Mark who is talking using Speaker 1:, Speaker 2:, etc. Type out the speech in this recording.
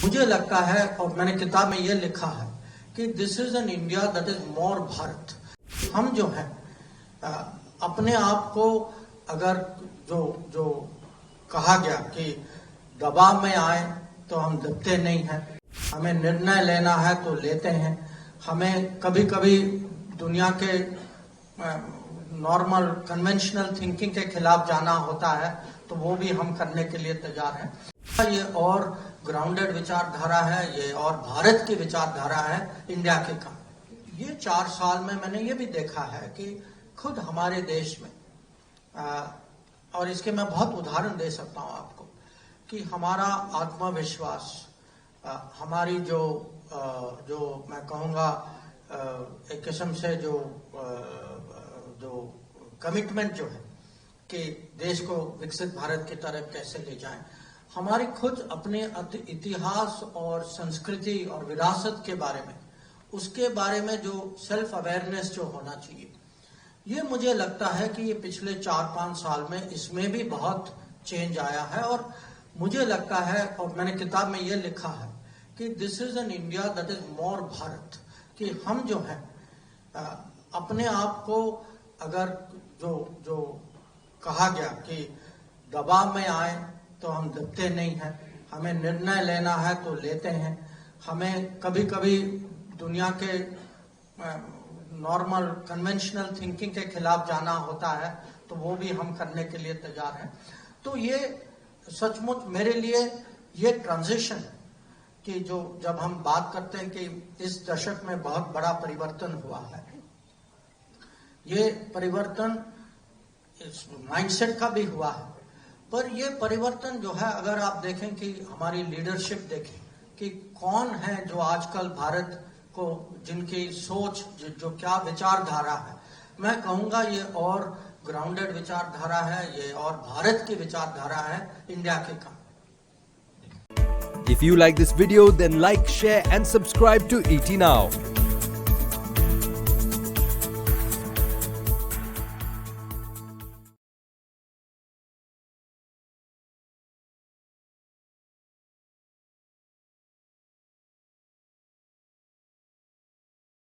Speaker 1: मुझे लगता है और मैंने किताब में ये लिखा है कि this is an India that is more Bharat. हम जो है अपने आप को अगर जो जो कहा गया कि दबाव में आए तो हम दबते नहीं हैं, हमें निर्णय लेना है तो लेते हैं, हमें कभी कभी दुनिया के नॉर्मल कन्वेंशनल थिंकिंग के खिलाफ जाना होता है तो वो भी हम करने के लिए तैयार हैं। ये और ग्राउंडेड विचारधारा है, ये और भारत की विचारधारा है इंडिया के काम। ये 4 साल में मैंने ये भी देखा है कि खुद हमारे देश में और इसके मैं बहुत उदाहरण दे सकता हूं आपको कि हमारा आत्मविश्वास, हमारी जो मैं कहूँगा एक किस्म से जो कमिटमेंट जो है कि देश को विकसित भारत की तरफ कैसे ले जाएं, हमारी खुद अपने इतिहास और संस्कृति और विरासत के बारे में, उसके बारे में जो सेल्फ अवेयरनेस जो होना चाहिए, ये मुझे लगता है कि ये पिछले 4-5 साल में इसमें भी बहुत चेंज आया है। और मुझे लगता है और मैंने किताब में ये लिखा है कि this is an India that is more Bharat, कि हम जो है अपने आप को अगर जो कहा गया कि दबाव में आए तो हम दबते नहीं हैं, हमें निर्णय लेना है तो लेते हैं, हमें कभी कभी दुनिया के नॉर्मल कन्वेंशनल थिंकिंग के खिलाफ जाना होता है तो वो भी हम करने के लिए तैयार हैं। तो ये सचमुच मेरे लिए ये ट्रांजिशन है कि जो जब हम बात करते हैं कि इस दशक में बहुत बड़ा परिवर्तन हुआ है, ये परिवर्तन इस माइंडसेट का भी हुआ है, पर ये परिवर्तन जो है अगर आप देखें कि हमारी लीडरशिप देखें कि कौन है जो आजकल भारत को, जिनकी सोच जो क्या विचारधारा है, मैं कहूँगा ये और ग्राउंडेड विचारधारा है, ये और भारत की विचारधारा है इंडिया के काम।
Speaker 2: If you like this video, then like, share and subscribe to ET Now.